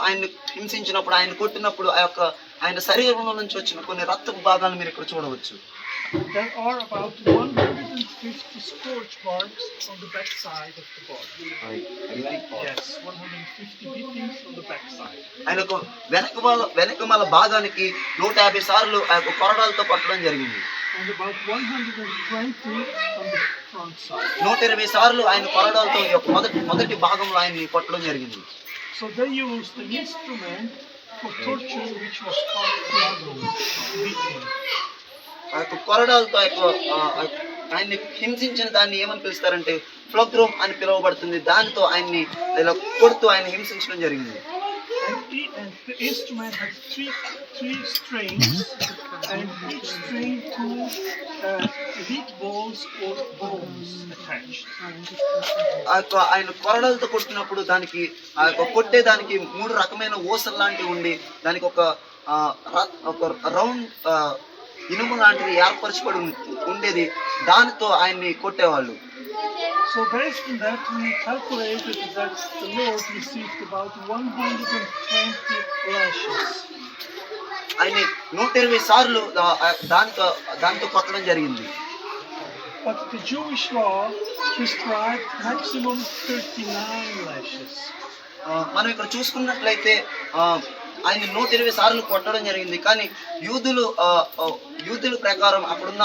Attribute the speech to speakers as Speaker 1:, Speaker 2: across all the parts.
Speaker 1: ఆయన్ని హింసించినప్పుడు, ఆయన కొట్టినప్పుడు ఆయన శరీరంలో నుంచి వచ్చిన కొన్ని రక్తపు భాగాలను మీరు ఇక్కడ చూడవచ్చు.
Speaker 2: There are about 150 scorch marks on the back side of the body. Yes, 150 beatings on the back side.
Speaker 1: ఆయనకు వెనకమాల భాగానికి 150 సార్లు ఆ యొక్క కొరడాలతో కొట్టడం జరిగింది.
Speaker 2: And about 120 on the front side.
Speaker 1: 120 సార్లు ఆయన కొరడాలతో ఈ యొక్క మొదటి భాగంలో ఆయన్ని కొట్టడం జరిగింది.
Speaker 2: So they used an instrument for torture which was called flagrum, beating.
Speaker 1: ఆ యొక్క కొరడాలతో ఆయన్ని హింసించిన దాన్ని ఏమని పిలుస్తారంటే ఫ్లోగ్రోమ్ అని పిలువబడుతుంది. దానితో ఆయన్ని ఇలా కొడుతూ ఆయన హింసించడం జరిగింది.
Speaker 2: And the instrument has three strings, and each string two wheat balls or bones attached.
Speaker 1: ఆయన కొరడాలతో కొట్టినప్పుడు దానికి ఆ యొక్క కొట్టేదానికి 3 రకమైన ఊసలు లాంటివి ఉండి దానికి ఒక రౌండ్ ఇనుము లాంటిది ఏర్పరచబడి ఉండేది. దానితో ఆయన్ని కొట్టేవాళ్ళు.
Speaker 2: So based on that, we calculated that the Lord received about 120 lashes.
Speaker 1: ఆయన్ని 120 సార్లు దాంతో కొట్టడం జరిగింది.
Speaker 2: But the Jewish law prescribed maximum 39 lashes.
Speaker 1: మనం ఇక్కడ చూసుకున్నట్లయితే ఆయన 120 సార్లు కొట్టడం జరిగింది. కానీ యూదుల ప్రకారం అప్పుడున్న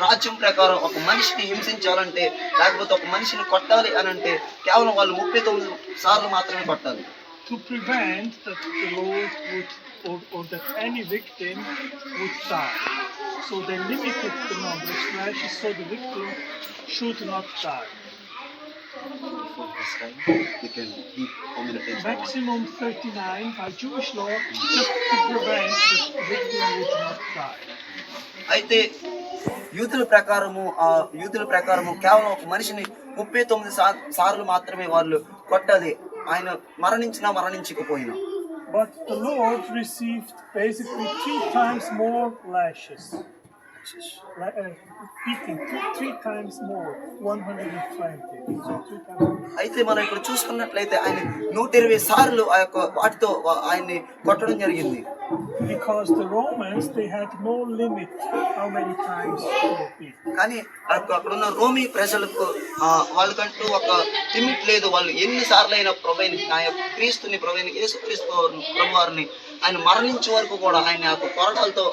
Speaker 1: రాజ్యం ప్రకారం ఒక మనిషిని హింసించాలంటే, లేకపోతే ఒక మనిషిని కొట్టాలి అని అంటే కేవలం వాళ్ళు 39 సార్లు మాత్రమే కొట్టాలి.
Speaker 2: To prevent that the Lord would or that any victim would die. So they limited the number of slashes so the victim should not die. Maximum 39 by Jewish law, just to prevent that the victim would not die.
Speaker 1: అయితే యూదుల ప్రకారము కేవలం ఒక మనిషిని 39 సార్లు మాత్రమే వాళ్ళు కొట్టాలి, ఆయన మరణించకపోయినా.
Speaker 2: But the Lord received basically 3 times more lashes. Beating 3 times more, 120. So 3 times more.
Speaker 1: అయితే మనం ఇక్కడ చూసుకున్నట్లయితే ఆయన 120 సార్లు వాటితో ఆయన్ని కొట్టడం జరిగింది.
Speaker 2: Because the Romans, they had no limit how many times they beat.
Speaker 1: కానీ అక్కడున్న రోమీ ప్రజలకు వాళ్ళకంటూ ఒక లిమిట్ లేదు. వాళ్ళు ఎన్ని సార్లు అయినా క్రీస్తుని యేసుక్రీస్తు ప్రభువారిని ఆయన మరణించే వరకు కూడా ఆయన కొరడాలతో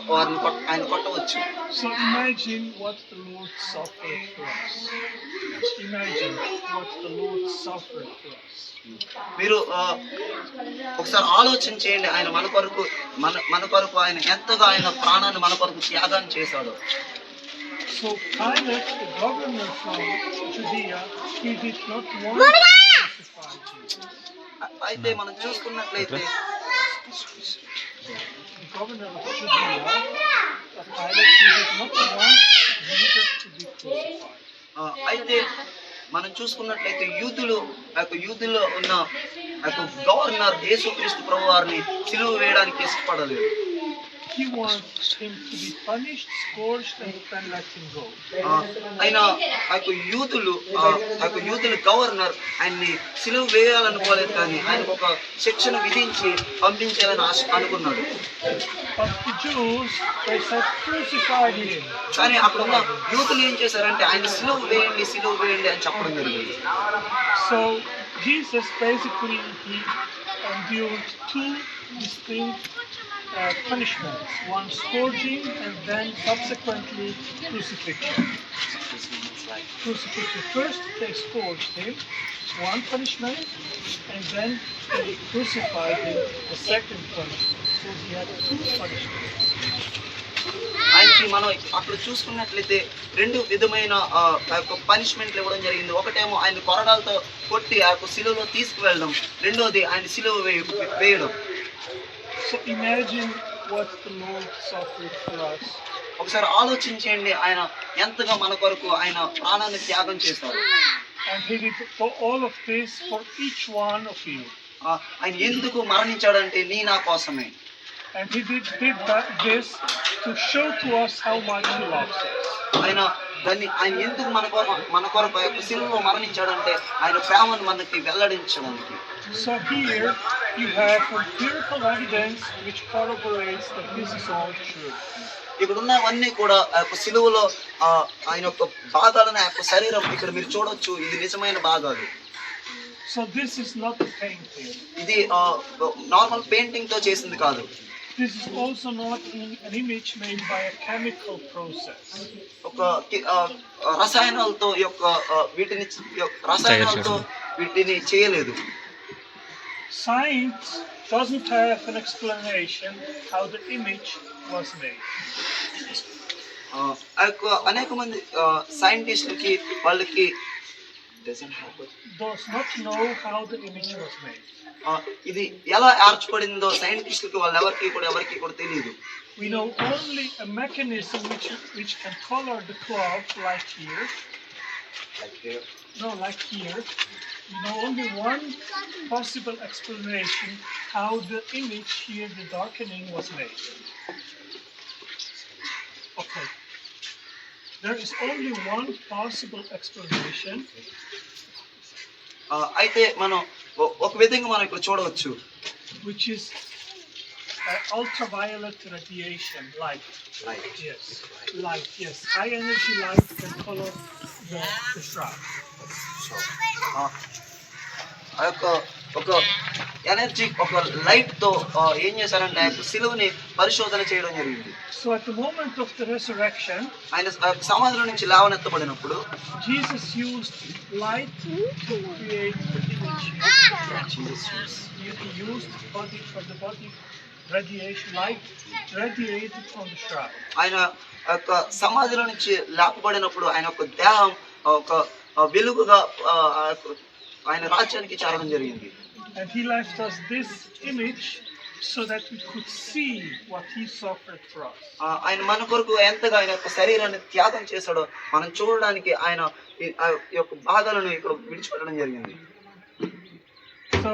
Speaker 1: ఆయన కొట్టవచ్చు.
Speaker 2: So imagine what the Lord suffered for us. Imagine what the Lord suffered for us.
Speaker 1: మీరు ఒకసారి ఆలోచన చేయండి, ఆయన మన కొరకు ఆయన ఎంతగా ఆయన ప్రాణాన్ని మన కొరకు త్యాగం చేశాడు.
Speaker 2: So Pilate, the governor from Judea, he did not want to crucify Jesus.
Speaker 1: అయితే మనం చూసుకున్నట్లయితే
Speaker 2: The governor of Judea, Pilate, he did not want Jesus to be crucified.
Speaker 1: అయితే మనం చూసుకున్నట్లయితే యూదుల్లో ఉన్న గవర్నర్ యేసుక్రీస్తు ప్రభువారిని సిలువ వేయడానికి ఇష్టపడలేదు.
Speaker 2: He wants him to be punished, scourged, and then let him go.
Speaker 1: ఆయన యూదుల గవర్నర్ ఆయన్ని సిలువ వేయాలనుకోలేదు, కానీ ఆయనకు ఒక శిక్షను విధించి పంపించాలని అనుకున్నాడు.
Speaker 2: But the Jews, they said, crucify him.
Speaker 1: కానీ అక్కడున్న యూదులు ఏం చేశారంటే ఆయన సిలువ వేయండి అని చెప్పడం జరిగింది.
Speaker 2: So Jesus basically he endured 2 distinct punishments, one scourging and then subsequently crucifixion. First they scourged him, one punishment, and then they crucified him, the second punishment. So he had 2 punishments.
Speaker 1: ఆయనకి మనం అక్కడ చూసుకున్నట్లయితే 2 విధమైన పనిష్మెంట్లు ఇవ్వడం జరిగింది. ఒకటేమో ఆయన కొరడాలతో కొట్టి ఆ సిలువలో తీసుకువెళ్ళడం, రెండోది ఆయన సిలువ వేయడం.
Speaker 2: So imagine what the Lord suffered for us.
Speaker 1: ఒకసారి ఆలోచించండి, ఆయన ఎంతగా మన కొరకు ఆయన ప్రాణాన్ని త్యాగం చేశారు.
Speaker 2: And he did all of this for each one of you.
Speaker 1: ఆయన ఎందుకు మరణించాడంటే నా కోసమే.
Speaker 2: And he did this to show to us how much he loves us.
Speaker 1: ఆయన ఎందుకు మన కొరకు సిలువలో మరణించాడంటే ఆయన ప్రేమను మనకి వెల్లడించడానికి.
Speaker 2: So here you have empirical evidence which corroborates that this is all true.
Speaker 1: ఇక్కడ ఉన్నవన్నీ కూడా ఆ యొక్క సిలువలో ఆయన యొక్క భాగాలను ఆ యొక్క శరీరం ఇక్కడ మీరు చూడొచ్చు. ఇది నిజమైన భాగాలు.
Speaker 2: So this is not a painting.
Speaker 1: ఇది నార్మల్ పెయింటింగ్ తో చేసింది కాదు.
Speaker 2: This is also not an image made by a chemical process.
Speaker 1: ఒక రసాయనాలతో వీటిని చేయలేదు.
Speaker 2: Science doesn't have an explanation how the image was made.
Speaker 1: అనేక మంది సైంటిస్టులకి వాళ్ళకి
Speaker 2: does not know how the image was made.
Speaker 1: ఇది ఎలా ఏర్పడిందో సైంటిస్టులకి ఎవరికి కూడా తెలియదు.
Speaker 2: We know only a mechanism which can color the cloth like here. Like here. We know only one possible explanation how the image here, the darkening, was made. Okay. There is only one possible explanation.
Speaker 1: అయితే మనం ఒక విధంగా మనం ఇక్కడ చూడవచ్చు.
Speaker 2: Which is ultraviolet radiation, light. Yes. Light. Yes. High energy light can color the shroud.
Speaker 1: ఒక energy ఒక light తో ఏం చేశారంటే సిలువని పరిశోధన చేయడం జరిగింది.
Speaker 2: So at the moment of the resurrection,
Speaker 1: ఆయన సమాధిలో నుంచి లేవనెత్తబడినప్పుడు
Speaker 2: Jesus used light to create the image. He used body for the body radiation, light radiated from the shroud.
Speaker 1: ఆయన యొక్క సమాధిలో నుంచి లేపబడినప్పుడు ఆయన యొక్క దేహం ఒక వెలుగుగా ఆయన రాజ్యానికి చేరడం జరిగింది.
Speaker 2: And he left us this image so that we could see what he suffered for us.
Speaker 1: ఆయన మన కొరకు ఎంతగా ఆయన యొక్క శరీరాన్ని త్యాగం చేశాడో మనం చూడడానికి ఆయన యొక్క భాగాలను ఇక్కడ విడిచిపెట్టడం జరిగింది.
Speaker 2: So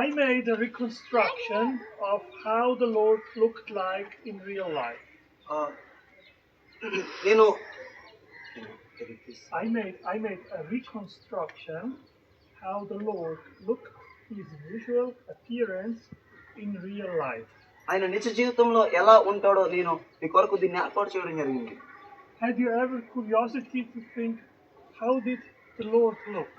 Speaker 2: I made a reconstruction of how the Lord looked like in real life.
Speaker 1: నేను
Speaker 2: I made a reconstruction how the Lord looked, his visual appearance in real life.
Speaker 1: ఆయన నిజ జీవితంలో ఎలా ఉంటాడో నేను మీ కొరకు దీన్ని ఏర్పాటు చేయడం జరిగింది.
Speaker 2: Had you ever curiosity to think how did the Lord look?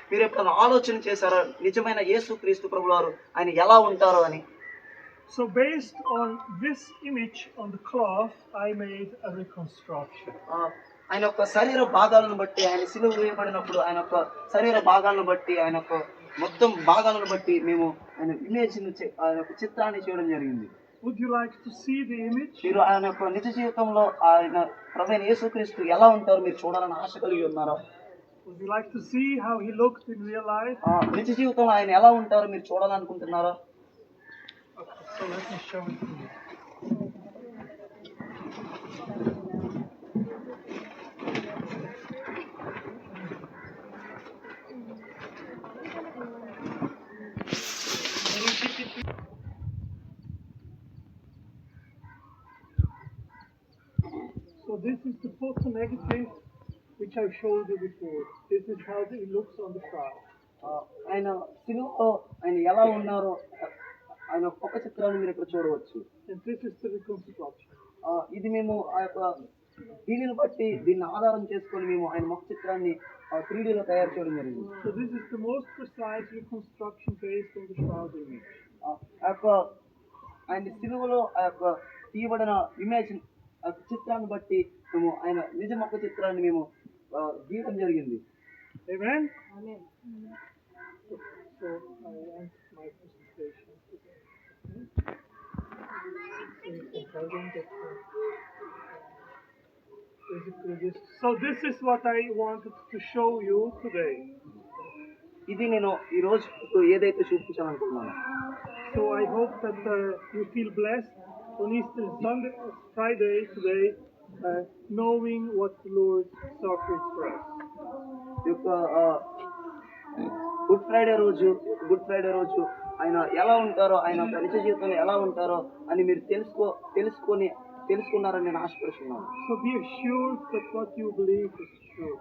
Speaker 1: మీరు ఎప్పుడైనా ఆలోచన చేశారా నిజమైన యేసుక్రీస్తు ప్రభువారు ఆయన ఎలా ఉంటారో అని?
Speaker 2: So based on this image on the cloth, I made a reconstruction.
Speaker 1: ఆయన యొక్క శరీర భాగాలను బట్టి ఆయన సిలువ వేయబడినప్పుడు ఆయన యొక్క శరీర భాగాలను బట్టి ఆయన యొక్క మొత్తం భాగాలను బట్టి మేము ఆయన ఇమేజ్ ఆయన యొక్క చిత్రాన్ని చేయడం జరిగింది.
Speaker 2: Would you like to see the image?
Speaker 1: మీరు ఆయన యొక్క నిజ జీవితంలో ఆయన ప్రభువైన యేసుక్రీస్తు ఎలా ఉంటారో మీరు చూడాలని ఆశ కలిగి ఉన్నారా?
Speaker 2: Would you like to see how he looked in real life?
Speaker 1: నిజ జీవితంలో ఆయన ఎలా ఉంటారో మీరు చూడాలనుకుంటున్నారా?
Speaker 2: Okay, so let me show it to you. So this is the photo negative which I showed you before. This is how it looks on the crowd.
Speaker 1: ఆయన సిలువలో ఆయన ఎలా ఉన్నారో ఆయన ఒక చిత్రాన్ని మీరు ఇక్కడ చూడవచ్చు.
Speaker 2: And this is the reconstruction.
Speaker 1: ఇది మేము ఆ యొక్క దీనిని బట్టి దీన్ని ఆధారం చేసుకొని మేము ఆయన ముఖ చిత్రాన్ని 3D లో తయారు చేయడం జరిగింది.
Speaker 2: So this is the most precise reconstruction based on the shroud image.
Speaker 1: ఆ యొక్క ఆయన సిలువలో ఆ యొక్క తీయబడిన ఇమేజ్ చిత్రాన్ని బట్టి మేము ఆయన నిజ ముఖ చిత్రాన్ని మేము గీయడం జరిగింది.
Speaker 2: Amen? Amen. So I end my presentation today. So this is what I wanted to show you today.
Speaker 1: ఇది నేను ఈ రోజు ఏదైతే చూపించాలనుకున్నాను.
Speaker 2: So I hope that you feel blessed on Easter Sunday, Friday today, knowing what the Lord suffered for us.
Speaker 1: Good Friday రోజు ఆయన ఎలా ఉంటారో ఆయన నిజ జీవితంలో ఎలా ఉంటారో అని మీరు తెలుసుకున్నారని నేను ఆశపడుతున్నాను.
Speaker 2: So be assured that what you believe is true.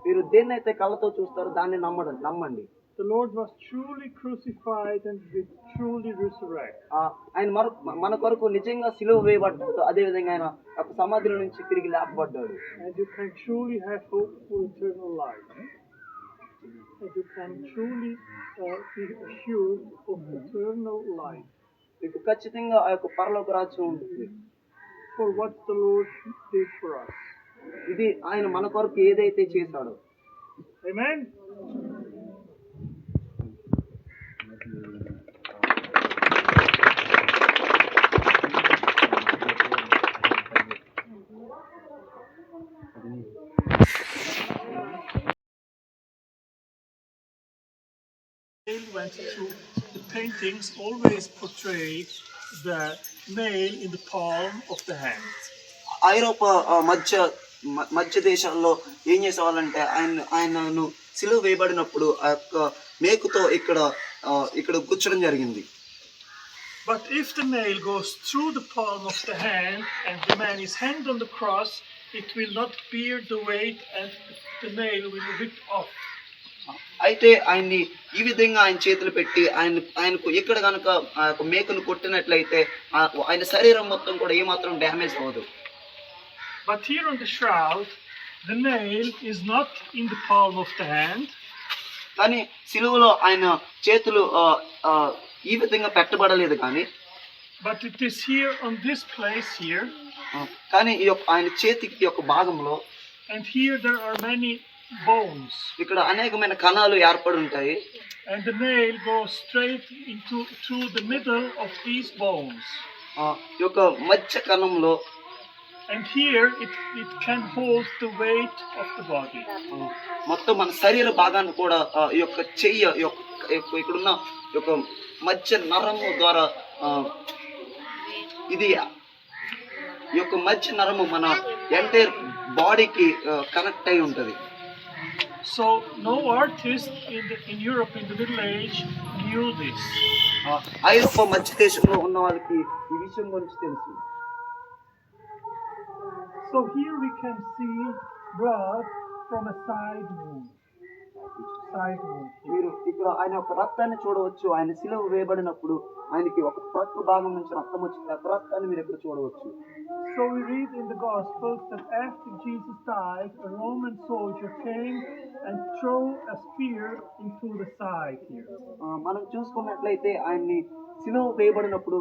Speaker 1: మీరు దేన్నైతే కళ్ళతో చూస్తారో దాన్ని నమ్మండి.
Speaker 2: the Lord was truly crucified and will truly resurrect.
Speaker 1: ఆయన మన కొరకు నిజంగా సిలువ వేయబడ్డాడు, అదే విధంగా ఆయన ఒక సమాధిలో నుంచి తిరిగి లేపబడ్డాడు.
Speaker 2: And you can truly have hope for eternal life. And you can truly be assured of eternal life.
Speaker 1: మీకు ఖచ్చితంగా ఆ యొక్క పరలోక రాజ్యం ఉంటుంది.
Speaker 2: For what the Lord did for us.
Speaker 1: ఇది ఆయన మన కొరకు ఏదైతే చేశాడో.
Speaker 2: Amen. Went through the paintings always portray the nail in the palm of the hand.
Speaker 1: ఐరోపా మధ్య దేశాల్లో ఏం చేసేవాళ్ళంటే ఆయనను సిలువ వేయబడినప్పుడు ఆ యొక్క మేకుతో ఇక్కడ గుచ్చడం జరిగింది.
Speaker 2: But if the nail goes through the palm of the hand and the man is hanged on the cross, it will not bear the weight and the nail will rip off.
Speaker 1: అయితే ఆయన్ని ఈ విధంగా ఆయన చేతులు పెట్టి ఆయనకు ఎక్కడ కనుక ఆ యొక్క మేకను కొట్టినట్లయితే ఆయన శరీరం మొత్తం కూడా ఏమాత్రం డ్యామేజ్ అవ్వదు.
Speaker 2: But here on the shroud, the nail is not in the palm of the hand.
Speaker 1: కానీ సిలువలో ఆయన చేతులు ఈ విధంగా పెట్టబడలేదు కానీ.
Speaker 2: But it is here on this place here.
Speaker 1: కానీ ఈ యొక్క ఆయన చేతికి యొక్క భాగంలో.
Speaker 2: And here there are many bones.
Speaker 1: ఇక్కడ అనేకమైన కణాలు ఏర్పడి ఉంటాయి.
Speaker 2: And the nail goes straight through the middle of these bones.
Speaker 1: ఈ యొక్క మధ్య కణంలో.
Speaker 2: And here it can hold the weight of the body.
Speaker 1: మొత్తం మన శరీర భాగాన్ని కూడా ఈ యొక్క చెయ్యి ఇక్కడున్న ఈ యొక్క మధ్య నరము ద్వారా ఇది ఈ యొక్క మధ్య నరము మన ఎంటైర్ బాడీకి కనెక్ట్ అయి ఉంటుంది.
Speaker 2: So no artist in Europe in the Middle Age knew this.
Speaker 1: ఐరోపా మధ్య దేశంలో ఉన్న వాళ్ళకి ఈ విషయం గురించి తెలుసు.
Speaker 2: So here we can see blood from a side wound.
Speaker 1: మీరు ఇక్కడ ఆయన యొక్క రక్తాన్ని చూడవచ్చు. ఆయన శిలువ వేయబడినప్పుడు ఆయనకి ఒక ప్రక్క భాగం నుంచి రక్తం వచ్చింది. ఆ రక్తాన్ని మీరు ఇక్కడ చూడవచ్చు.
Speaker 2: So we read in the Gospels that after Jesus died, a Roman soldier came and threw a spear into the side here.
Speaker 1: మనం చూసుకున్నట్లయితే ఆయన్ని శిలువ వేయబడినప్పుడు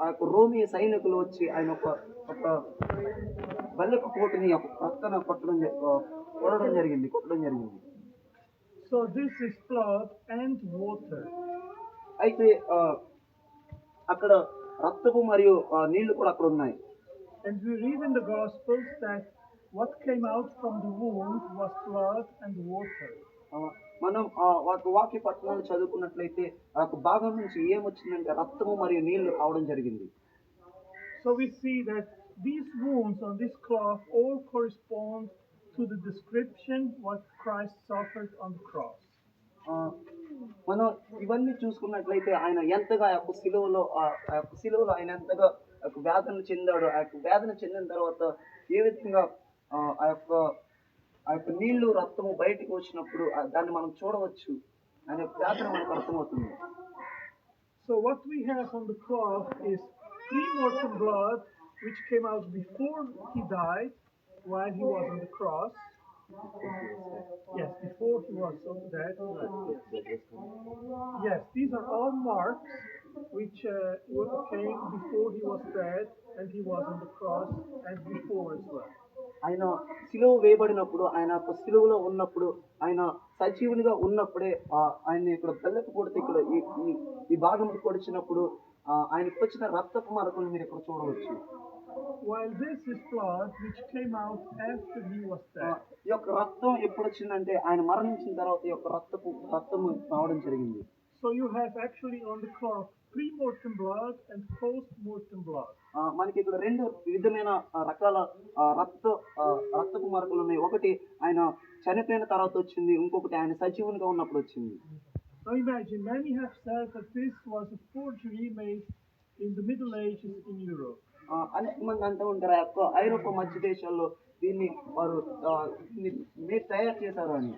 Speaker 1: ఆ యొక్క రోమియ సైనికులు వచ్చి ఆయన ఒక బల్లెపు కోటిని ఒక ప్రక్కన కొట్టడం జరిగింది.
Speaker 2: So this is blood and water.
Speaker 1: అయితే అక్కడ రక్తపు మరియు నీళ్లు కూడా అక్కడ ఉన్నాయి.
Speaker 2: And we read in the Gospels that what came out from the wound was blood and water.
Speaker 1: మనం వాక్య పట్టణాలు చదువుకున్నట్లయితే ఆ భాగం నుంచి ఏమొచ్చిందంటే రక్తము మరియు నీళ్లు రావడం జరిగింది.
Speaker 2: So we see that these wounds on this cloth all correspond to the description what Christ suffered on the cross.
Speaker 1: మనం ఇవన్నీ చూసుకున్నట్లయితే ఆయన ఎంతగా ఆ యొక్క సిలువలో ఆయన ఎంతగా వేదన చెందాడు. ఆ యొక్క వేదన చెందిన తర్వాత ఏ విధంగా ఆ యొక్క నీళ్లు రక్తము బయటికి వచ్చినప్పుడు దాన్ని మనం చూడవచ్చు. ఆయన వేదన మనకు అర్థమవుతుంది.
Speaker 2: So what we have on the cloth is pre-mortem blood which came out before he died while he was on the cross. Yes, before he was dead. Yes, these are all marks which came before he was dead and he was on the cross and before as well.
Speaker 1: ఆయన సిలువ వేయబడినప్పుడు ఆయన సిలువలో ఉన్నప్పుడు ఆయన సజీవునిగా ఉన్నప్పుడే ఆయన ఇక్కడ బెల్లపు కొడితే ఇక్కడ ఈ భాగం పొడిచినప్పుడు ఆయనకు వచ్చిన రక్తపు మరకలు మీరు ఇక్కడ చూడవచ్చు.
Speaker 2: While this is blood which came out after he was dead.
Speaker 1: ఈ యొక్క రక్తం ఎప్పుడు వచ్చిందంటే ఆయన మరణించిన తర్వాత ఈ యొక్క రక్తము రావడం జరిగింది.
Speaker 2: So you have actually on the cloth pre-mortem blood and post-mortem blood.
Speaker 1: మనకి ఇక్కడ రెండు విధమైన రకాల రక్తపు మరకలు ఉన్నాయి. ఒకటి ఆయన చనిపోయిన తర్వాత వచ్చింది, ఇంకొకటి ఆయన సజీవునిగా ఉన్నప్పుడు వచ్చింది.
Speaker 2: Now imagine, many have said that this was a forgery made in the Middle Ages in Europe.
Speaker 1: అనేక మంది అంటూ ఉంటారు ఐరోపా మధ్య దేశాల్లో దీన్ని వారు తయారు చేశారు అని.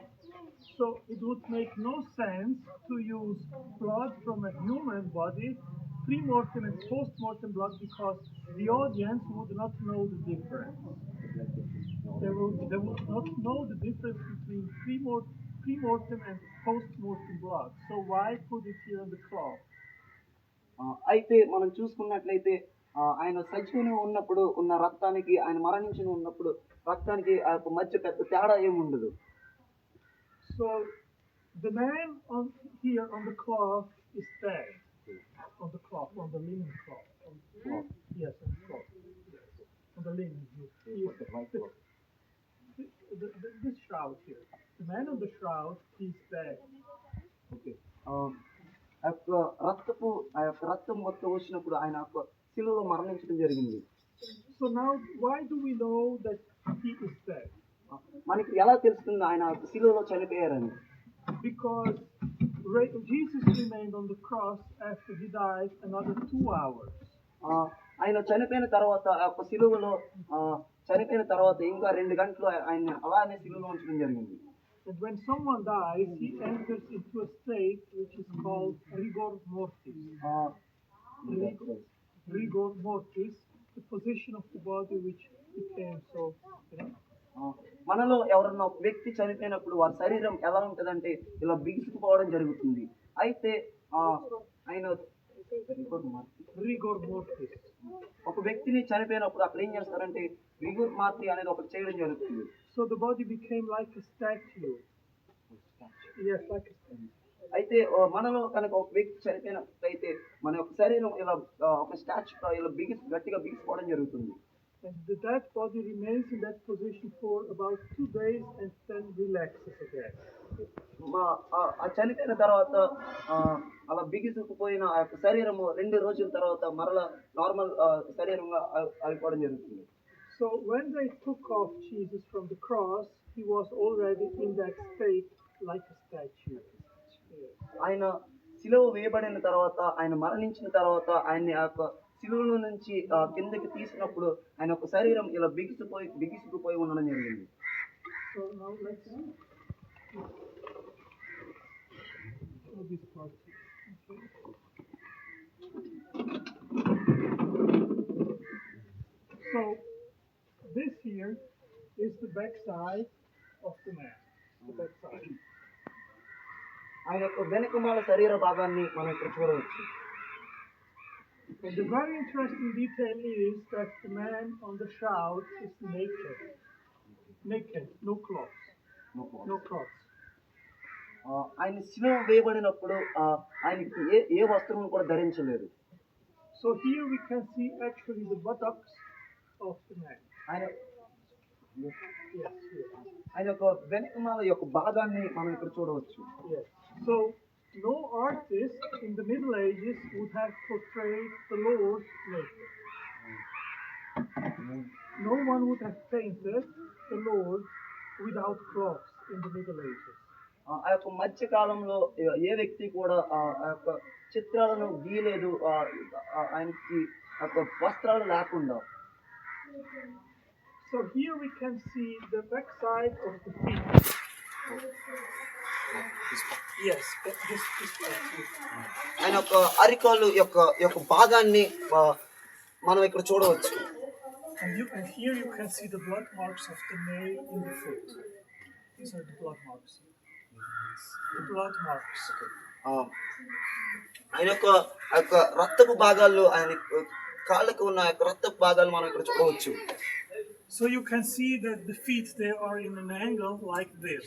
Speaker 2: So it would make no sense to use blood from a human body, pre-mortem and post-mortem blood, because the audience would not know the difference. They would not know the difference between pre-mortem and post-mortem blood. So why put it here on the cloth?
Speaker 1: అయితే మనం చూసుకున్నట్లయితే ఆయన సజీవుని ఉన్నప్పుడు ఉన్న రక్తానికి ఆయన మరణించిన ఉన్నప్పుడు రక్తానికి ఆ యొక్క మధ్య పెద్ద తేడా ఏమి ఉండదు.
Speaker 2: So the man here on the cloth is dead. On the cloth, on the linen cloth. Yes, on the cloth. On the linen. This shroud here. The man on the shroud, he's dead.
Speaker 1: Okay, ఆ యొక్క రక్తం మొత్తం వచ్చినప్పుడు ఆయన యొక్క శిలువలో మరణించడం జరిగింది.
Speaker 2: So now, why do we know that he is dead?
Speaker 1: మనకి ఎలా తెలుస్తుంది ఆయన శిలువలో చనిపోయారని?
Speaker 2: Because Jesus remained on the cross after he died another 2 hours.
Speaker 1: ఆయన చనిపోయిన తర్వాత ఆ యొక్క శిలువలో చనిపోయిన తర్వాత ఇంకా 2 గంటలు ఆయన అలానే శిలువలో ఉంచడం జరిగింది.
Speaker 2: And when someone dies, he enters into a state which is called rigor mortis. Rigor mortis, the position of the body which became so,
Speaker 1: మనలో ఎవరన్నా ఒక వ్యక్తి చనిపోయినప్పుడు వారి శరీరం ఎలా ఉంటుందంటే ఇలా బిగుసుకుపోవడం జరుగుతుంది. అయితే ఆయన
Speaker 2: rigor mortis.
Speaker 1: ఒక వ్యక్తిని చనిపోయినప్పుడు అక్కడ ఏం చేస్తారంటే రిగోర్ మార్టి అనేది ఒకటి చేయడం జరుగుతుంది.
Speaker 2: So the body became like a statue. Yes, like a statue.
Speaker 1: అయితే మనలో కనుక ఒక వ్యక్తి చనిపోయినట్లయితే మన యొక్క శరీరం ఇలా ఒక స్టాచ్యూ ఇలా గట్టిగా బిగిసిపోవడం జరుగుతుంది.
Speaker 2: And the dead body remains in that position for about 2 days and then relaxes again.
Speaker 1: ఆ చనిపోయిన తర్వాత అలా బిగిసుకుపోయిన ఆ యొక్క శరీరము 2 రోజుల తర్వాత మరలా నార్మల్ శరీరంగా అయిపోవడం జరుగుతుంది.
Speaker 2: So when they took off Jesus from the cross, he was already in that state like a statue.
Speaker 1: ఆయన శిలువ వేయబడిన తర్వాత ఆయన మరణించిన తర్వాత ఆయన్ని ఆ యొక్క శిలువలో నుంచి కిందకి తీసినప్పుడు ఆయన యొక్క శరీరం ఇలా బిగిసుకుపోయి ఉండడం జరిగింది.
Speaker 2: So now let's show this part. Okay. So this here is the backside of the man. The backside.
Speaker 1: ఆయన యొక్క వెనుకమాల శరీర భాగాన్ని మనం ఇక్కడ చూడవచ్చు.
Speaker 2: And the very interesting detail is that the man on the shroud is naked. Naked, no clothes. No clothes.
Speaker 1: ఆయన శిలువ వేయబడినప్పుడు ఆయనకి ఏ వస్త్రం కూడా ధరించలేదు.
Speaker 2: So here we can see actually the buttocks of the man.
Speaker 1: ఆయన యొక్క వెనుకమాల యొక్క భాగాన్ని మనం ఇక్కడ చూడవచ్చు.
Speaker 2: Yes. So no artist in the Middle Ages would have portrayed the Lord naked. No one would have painted the Lord without clothes in the Middle Ages.
Speaker 1: ఆ యొక్క మధ్య కాలంలో ఏ వ్యక్తి కూడా ఆ యొక్క చిత్రాలను గీయలేదు ఆయనకి వస్త్రాలు లేకుండా.
Speaker 2: So here we can see the backside of the feet. Yes, this
Speaker 1: ఆయన యొక్క అరికాలు యొక్క భాగాన్ని మనం ఇక్కడ చూడవచ్చు.
Speaker 2: And here you can see the blood marks of the nail in the foot. These are the blood marks. The blood marks.
Speaker 1: ఆయన యొక్క రక్తపు భాగాలు ఆయన కాళ్ళకు ఉన్న యొక్క రక్తపు భాగాలు మనం ఇక్కడ చూడవచ్చు.
Speaker 2: So you can see that the feet, they are in an angle like this.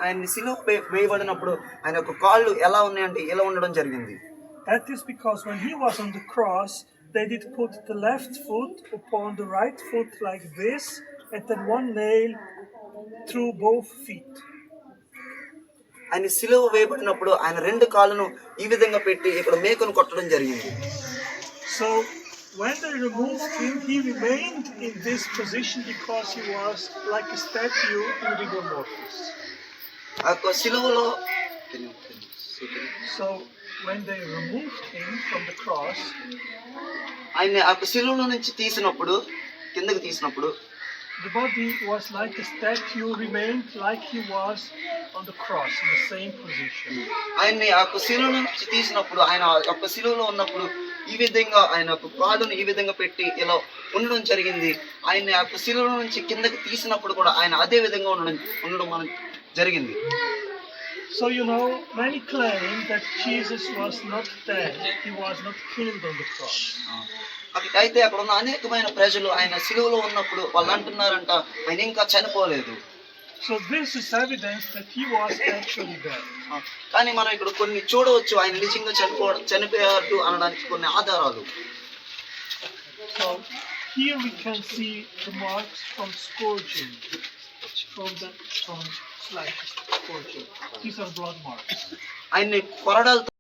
Speaker 1: ఆయన శిలువ వేయబడినప్పుడు ఆయన యొక్క కాళ్ళు ఎలా ఉన్నాయంటే ఇలా ఉండడం జరిగింది.
Speaker 2: That is because when he was on the cross, they did put the left foot upon the right foot like this, and then one nail through both feet.
Speaker 1: ఆయన శిలువ వేయబడినప్పుడు ఆయన 2 కాళ్ళను ఈ విధంగా పెట్టి ఇక్కడ మేకను కొట్టడం జరిగింది.
Speaker 2: So when they removed him, he remained in this position because he was like a statue in rigor mortis. So when they removed him from the cross,
Speaker 1: ఆయన ఆ శిలువలో నుంచి తీసినప్పుడు కిందకి తీసినప్పుడు
Speaker 2: the body was like a statue, remained like he was on the cross in the same position.
Speaker 1: ఆయన్ని ఆ యొక్క శిలువ నుంచి తీసినప్పుడు ఆయన ఆ యొక్క శిలువలో ఉన్నప్పుడు ఈ విధంగా ఆయన యొక్క కాలుని ఈ విధంగా పెట్టి ఇలా ఉండడం జరిగింది. ఆయన ఆ యొక్క శిలువ నుంచి కిందకి తీసినప్పుడు కూడా ఆయన అదే విధంగా ఉండడం మనం జరిగింది.
Speaker 2: So many claim that Jesus was not dead, he was not killed on the cross.
Speaker 1: అయితే అక్కడ ఉన్న అనేకమైన ప్రజలు ఆయన శిలువలో ఉన్నప్పుడు వాళ్ళు అంటున్నారంట ఆయన ఇంకా చనిపోలేదు.
Speaker 2: So this is evidence that he was actually dead.
Speaker 1: కానీ మనం ఇక్కడ కొన్ని చూడవచ్చు ఆయన నిజంగా చనిపోయాడు అనడానికి కొన్ని ఆధారాలు.
Speaker 2: So here we can see the marks from scourging, from scorching. These are blood marks.
Speaker 1: ఆయన్ని కొరడాలతో